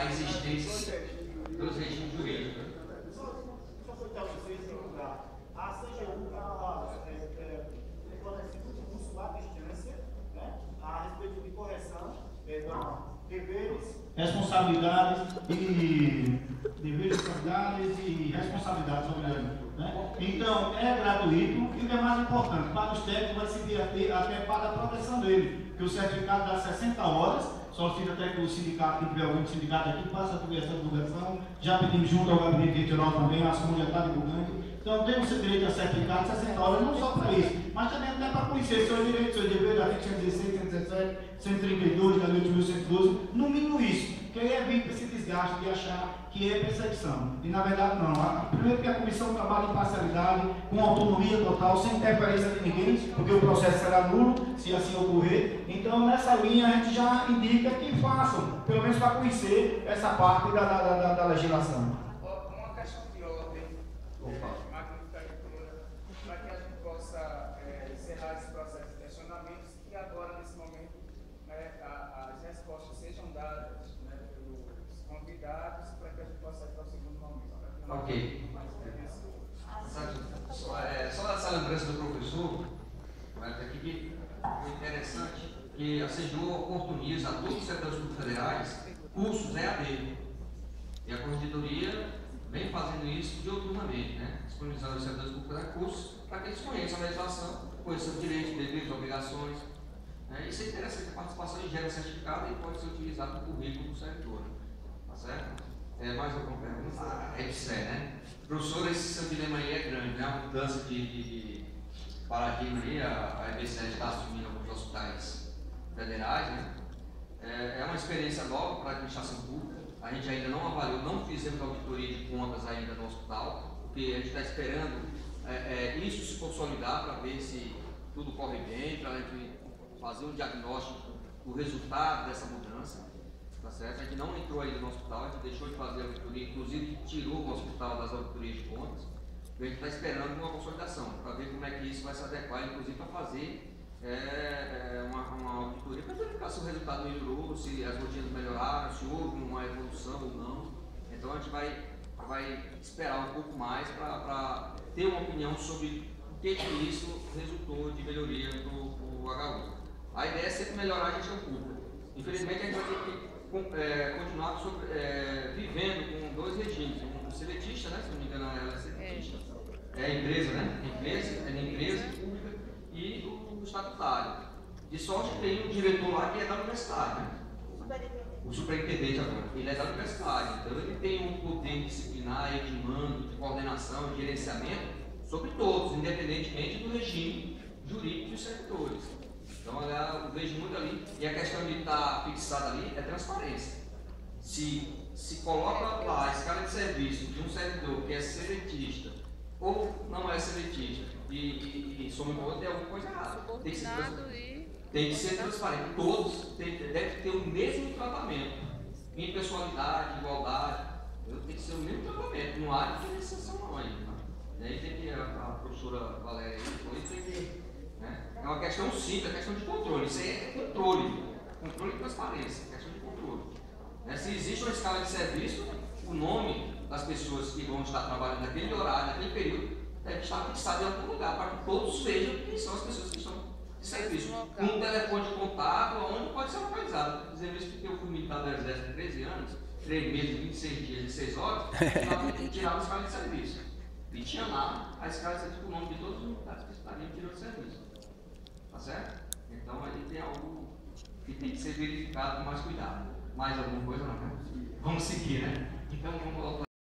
a existência dos regimes jurídicos. Só foi tal vocês em lugar. A CGU fornece muito curso à distância, né, a respeito de correção, deveres, responsabilidades e responsabilidades sobre ele, né? Então, é gratuito e o que é mais importante, para os técnicos vai servir até para a proteção dele, porque o certificado dá 60 horas, solicita até que o sindicato, que tiver algum sindicato aqui, faça essa divulgação. Já pedimos junto ao gabinete eleitoral também, a ASCOM já está divulgando. Então, temos o direito a certificado de 60 horas, não só para isso, mas também até para conhecer seus direitos, seus deveres, da 116, 117, 132, da 8.112, no mínimo isso, que aí evita esse desgaste de achar que é perseguição. E na verdade não. Primeiro que a comissão trabalha em parcialidade, com autonomia total, sem interferência de ninguém, porque o processo será nulo, se assim ocorrer. Então, nessa linha, a gente já indica que façam, pelo menos para conhecer essa parte da legislação. Uma questão de ordem, para que a gente possa encerrar esse processo de questionamentos e agora, nesse momento, as respostas sejam dadas, né, pelos convidados para que a gente possa ir para o segundo momento. Ok. Só essa lembrança do professor, aqui que é interessante que a CGU oportuniza a todos os setores públicos federais cursos EAD. E a Corregedoria vem fazendo isso diuturnamente, né? Disponibilizando os setores públicos federais cursos para que eles conheçam a legislação, conheçam os direitos, deveres, obrigações. Isso é interessante, a participação gera certificado e pode ser utilizado no currículo do servidor. Tá certo? Mais alguma pergunta? né? Professor, esse seu dilema aí é grande, né? A mudança de paradigma aí, a EBSERH está assumindo alguns hospitais federais, né? É uma experiência nova para a administração pública. A gente ainda não avaliou, não fizemos auditoria de contas ainda no hospital, porque a gente está esperando isso se consolidar para ver se tudo corre bem, para a gente fazer um diagnóstico do resultado dessa mudança. Tá certo? A gente não entrou ainda no hospital, a gente deixou de fazer a auditoria, inclusive tirou o hospital das auditorias de contas. A gente está esperando uma consolidação, para ver como é que isso vai se adequar, inclusive para fazer uma auditoria, para verificar se o resultado melhorou, se as rotinas melhoraram, se houve uma evolução ou não. Então a gente vai esperar um pouco mais para ter uma opinião sobre o que isso resultou de melhoria para o HU. A ideia é sempre melhorar a gestão pública. Infelizmente a gente vai ter que continuar vivendo com dois regimes, um seletista, né? Se não me engano ela é seletista, é a empresa, né? Empresa pública e o estatutário. De sorte que tem um diretor lá que é da universidade, né? O superintendente agora, ele é da universidade, então ele tem um poder disciplinar, de mando, de coordenação, de gerenciamento sobre todos, independentemente do regime jurídico dos servidores. Então eu vejo muito ali, e a questão de estar fixada ali é transparência. Se coloca lá a escala de serviço de um servidor que é seletista ou não é seletista e some o tem alguma coisa errada. Tem que ser transparente. Todos devem ter o mesmo tratamento. Impessoalidade, igualdade, tem que ser o mesmo tratamento. Não há diferenciação não ainda. Daí tem que a professora Valéria falou, tem que. É uma questão simples, é questão de controle. Isso aí é controle e transparência, questão de controle. Se existe uma escala de serviço, o nome das pessoas que vão estar trabalhando naquele horário, naquele período, deve estar fixado em algum lugar, para que todos vejam quem são as pessoas que estão de serviço. Com um telefone de contato, onde pode ser localizado. Dizendo isso porque eu fui militar do Exército há 13 anos, 3 meses, 26 dias, 16 horas, e tirava a escala de serviço. E tinha lá a escala de serviço com o nome de todos os militares que estariam tirando serviço. Tá certo? Então aí tem algo que tem que ser verificado com mais cuidado. Mais alguma coisa não? Vamos seguir, né? Então vamos voltar.